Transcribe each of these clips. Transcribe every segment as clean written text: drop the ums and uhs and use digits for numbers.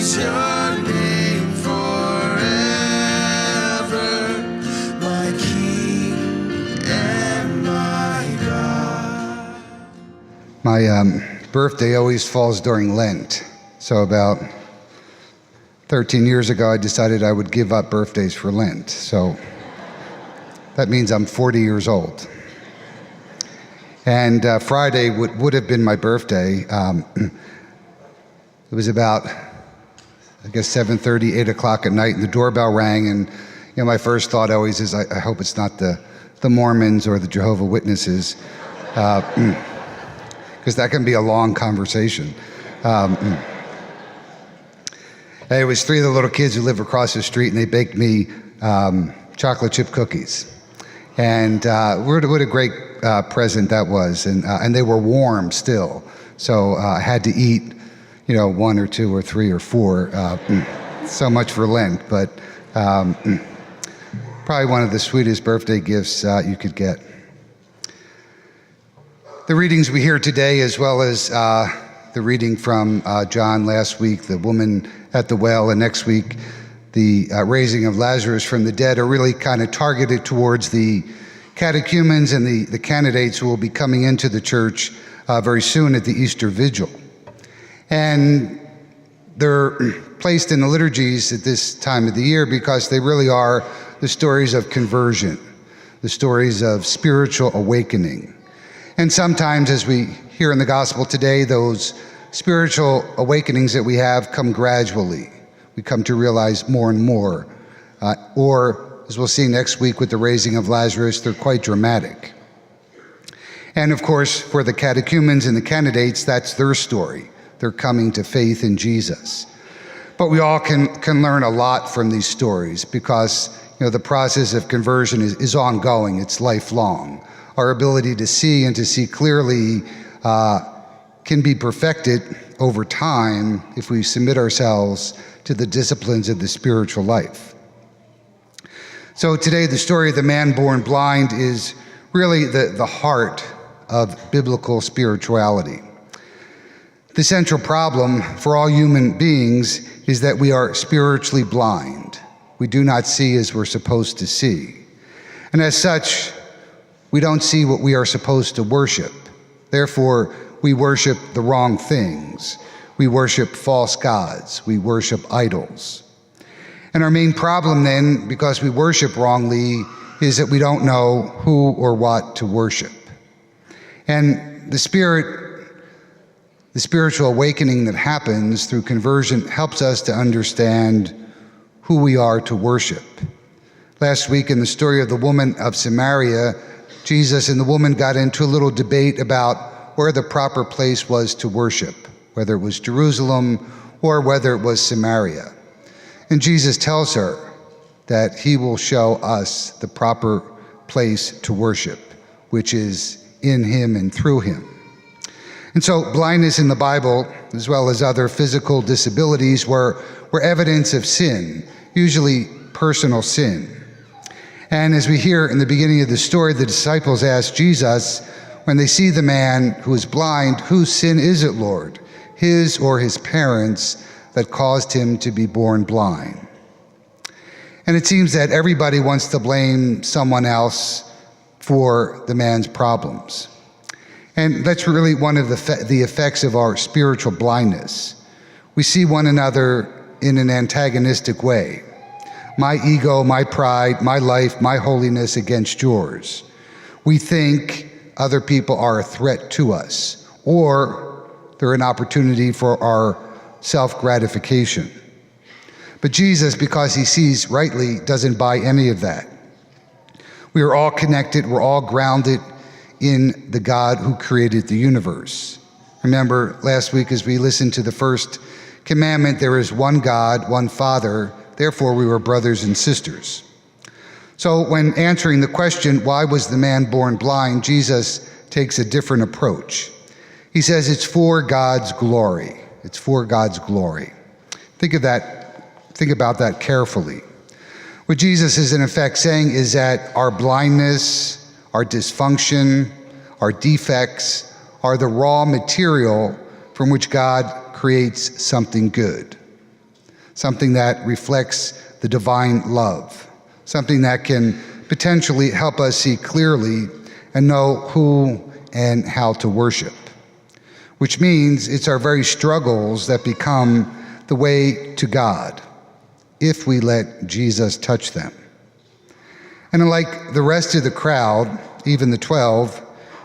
praise your name forever, my King and my God. My birthday always falls during Lent. So about 13 years ago, I decided I would give up birthdays for Lent. So that means I'm 40 years old. And Friday would have been my birthday. It was about, I guess, 7:30, 8 o'clock at night, and the doorbell rang. And my first thought always is, I hope it's not the Mormons or the Jehovah's Witnesses, because that can be a long conversation. It was three of the little kids who live across the street, and they baked me chocolate chip cookies. And what a great present that was. And they were warm still. So I had to eat, one or two or three or four. So much for Lent, but probably one of the sweetest birthday gifts you could get. The readings we hear today, as well as the reading from John last week, the woman at the well, and next week, the raising of Lazarus from the dead, are really kind of targeted towards the catechumens and the candidates who will be coming into the church very soon at the Easter Vigil. And they're placed in the liturgies at this time of the year because they really are the stories of conversion, the stories of spiritual awakening. And sometimes, as we hear in the gospel today, those spiritual awakenings that we have come gradually. We come to realize more and more. Or, as we'll see next week with the raising of Lazarus, they're quite dramatic. And of course, for the catechumens and the candidates, that's their story. They're coming to faith in Jesus. But we all can learn a lot from these stories because the process of conversion is ongoing. It's lifelong. Our ability to see and to see clearly can be perfected over time if we submit ourselves to the disciplines of the spiritual life. So today, the story of the man born blind is really the heart of biblical spirituality. The central problem for all human beings is that we are spiritually blind. We do not see as we're supposed to see. And as such, we don't see what we are supposed to worship. Therefore, we worship the wrong things. We worship false gods. We worship idols. And our main problem then, because we worship wrongly, is that we don't know who or what to worship. And the spiritual awakening that happens through conversion helps us to understand who we are to worship. Last week in the story of the woman of Samaria, Jesus and the woman got into a little debate about where the proper place was to worship, whether it was Jerusalem or whether it was Samaria. And Jesus tells her that he will show us the proper place to worship, which is in him and through him. And so blindness in the Bible, as well as other physical disabilities, were evidence of sin, usually personal sin. And as we hear in the beginning of the story, the disciples ask Jesus, when they see the man who is blind, whose sin is it, Lord, his or his parents, that caused him to be born blind? And it seems that everybody wants to blame someone else for the man's problems. And that's really one of the effects of our spiritual blindness. We see one another in an antagonistic way. My ego, my pride, my life, my holiness against yours. We think other people are a threat to us, or they're an opportunity for our self-gratification. But Jesus, because he sees rightly, doesn't buy any of that. We are all connected, we're all grounded in the God who created the universe. Remember last week as we listened to the first commandment, there is one God, one Father, therefore we were brothers and sisters. So when answering the question, why was the man born blind, Jesus takes a different approach. He says it's for God's glory. It's for God's glory. Think about that carefully. What Jesus is in effect saying is that our blindness, our dysfunction, our defects are the raw material from which God creates something good. something that reflects the divine love, something that can potentially help us see clearly and know who and how to worship, which means it's our very struggles that become the way to God if we let Jesus touch them. And unlike the rest of the crowd, even the 12,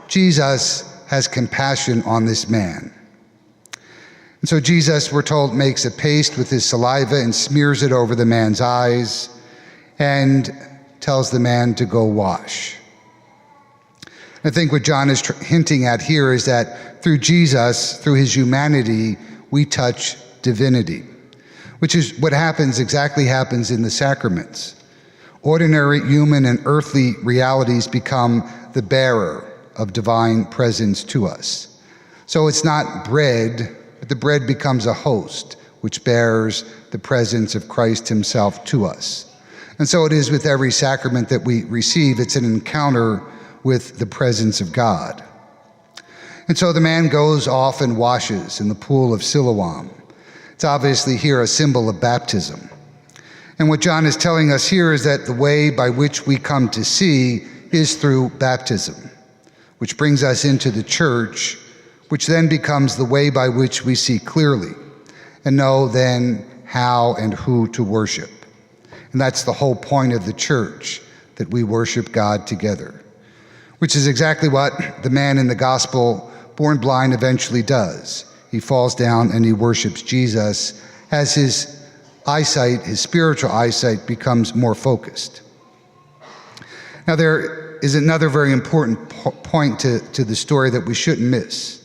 Jesus has compassion on this man. And so Jesus, we're told, makes a paste with his saliva and smears it over the man's eyes and tells the man to go wash. I think what John is hinting at here is that through Jesus, through his humanity, we touch divinity, which is what exactly happens in the sacraments. Ordinary human and earthly realities become the bearer of divine presence to us. So it's not bread, but the bread becomes a host, which bears the presence of Christ himself to us. And so it is with every sacrament that we receive. It's an encounter with the presence of God. And so the man goes off and washes in the pool of Siloam. It's obviously here a symbol of baptism. And what John is telling us here is that the way by which we come to see is through baptism, which brings us into the church, which then becomes the way by which we see clearly and know then how and who to worship. And that's the whole point of the church, that we worship God together, which is exactly what the man in the gospel born blind eventually does. He falls down and he worships Jesus as his eyesight, his spiritual eyesight, becomes more focused. Now, there is another very important point to the story that we shouldn't miss.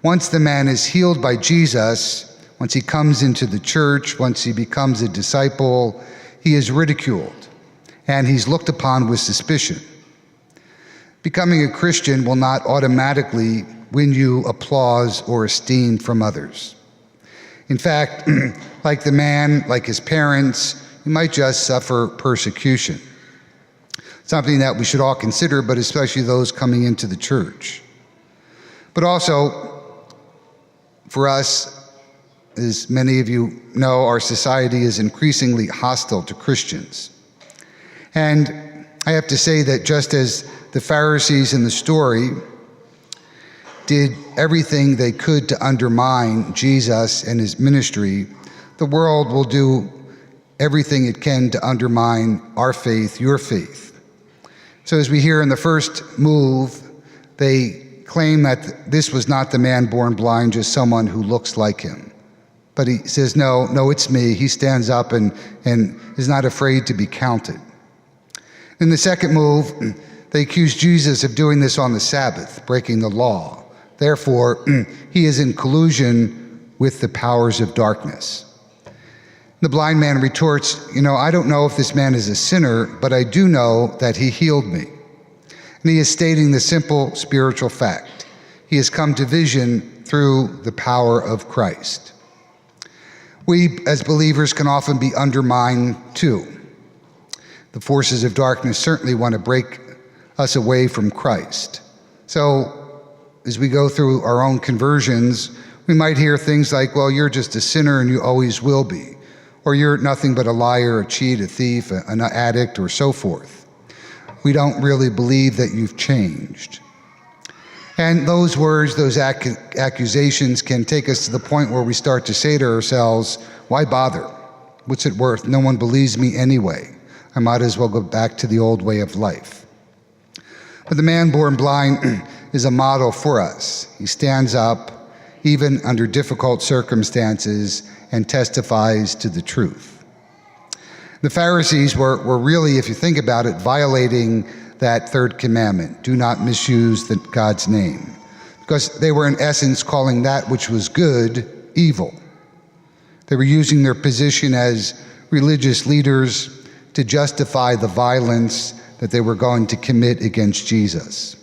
Once the man is healed by Jesus, once he comes into the church, once he becomes a disciple, he is ridiculed and he's looked upon with suspicion. Becoming a Christian will not automatically win you applause or esteem from others. In fact, like the man, like his parents, he might just suffer persecution. Something that we should all consider, but especially those coming into the church. But also, for us, as many of you know, our society is increasingly hostile to Christians. And I have to say that just as the Pharisees in the story did everything they could to undermine Jesus and his ministry, the world will do everything it can to undermine our faith, your faith. So as we hear in the first move, they claim that this was not the man born blind, just someone who looks like him. But he says, no, it's me. He stands up and is not afraid to be counted. In the second move, they accuse Jesus of doing this on the Sabbath, breaking the law. Therefore, he is in collusion with the powers of darkness. The blind man retorts, I don't know if this man is a sinner, but I do know that he healed me. And he is stating the simple spiritual fact. He has come to vision through the power of Christ. We, as believers, can often be undermined too. The forces of darkness certainly want to break us away from Christ. So, as we go through our own conversions, we might hear things like, well, you're just a sinner and you always will be. Or you're nothing but a liar, a cheat, a thief, an addict, or so forth. We don't really believe that you've changed. And those words, those accusations can take us to the point where we start to say to ourselves, why bother? What's it worth? No one believes me anyway. I might as well go back to the old way of life. But the man born blind is a model for us. He stands up, even under difficult circumstances, and testifies to the truth. The Pharisees were really, if you think about it, violating that third commandment, do not misuse God's name, because they were in essence calling that which was good evil. They were using their position as religious leaders to justify the violence that they were going to commit against Jesus.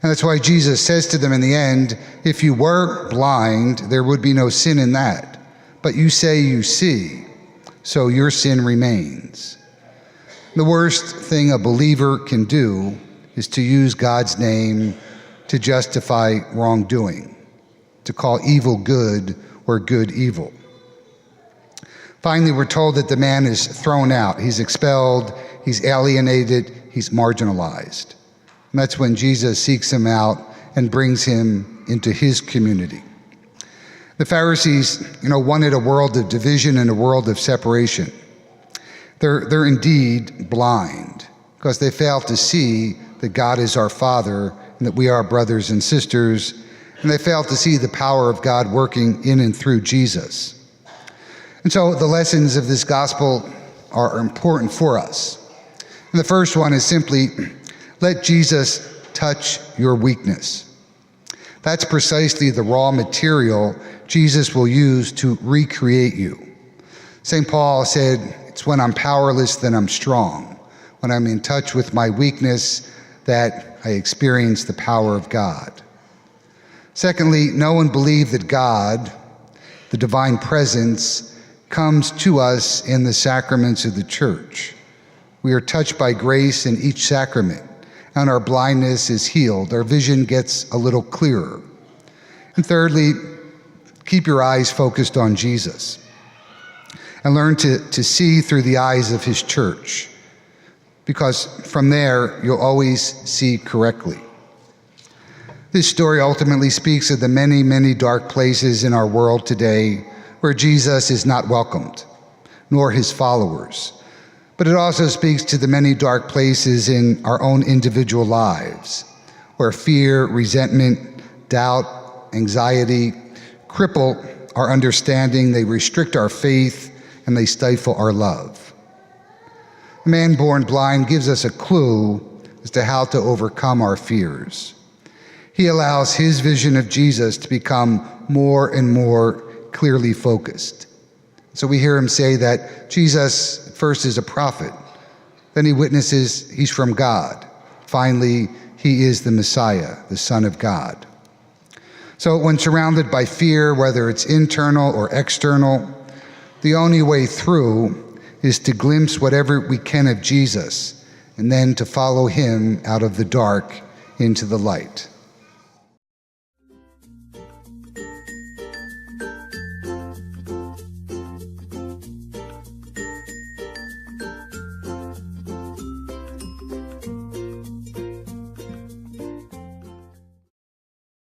And that's why Jesus says to them in the end, if you were blind, there would be no sin in that. But you say you see, so your sin remains. The worst thing a believer can do is to use God's name to justify wrongdoing, to call evil good or good evil. Finally, we're told that the man is thrown out. He's expelled, he's alienated, he's marginalized. And that's when Jesus seeks him out and brings him into his community. The Pharisees, wanted a world of division and a world of separation. They're indeed blind because they fail to see that God is our Father and that we are brothers and sisters, and they fail to see the power of God working in and through Jesus. And so the lessons of this gospel are important for us. And the first one is simply, let Jesus touch your weakness. That's precisely the raw material Jesus will use to recreate you. St. Paul said, it's when I'm powerless that I'm strong. When I'm in touch with my weakness that I experience the power of God. Secondly, know and believe that God, the divine presence, comes to us in the sacraments of the church. We are touched by grace in each sacrament, and our blindness is healed. Our vision gets a little clearer. And thirdly, keep your eyes focused on Jesus and learn to see through the eyes of his church, because from there you'll always see correctly. This story ultimately speaks of the many, many dark places in our world today where Jesus is not welcomed, nor his followers. But it also speaks to the many dark places in our own individual lives, where fear, resentment, doubt, anxiety cripple our understanding, they restrict our faith, and they stifle our love. The man born blind gives us a clue as to how to overcome our fears. He allows his vision of Jesus to become more and more clearly focused. So we hear him say that Jesus first is a prophet, then he witnesses he's from God. Finally, he is the Messiah, the Son of God. So when surrounded by fear, whether it's internal or external, the only way through is to glimpse whatever we can of Jesus and then to follow him out of the dark into the light.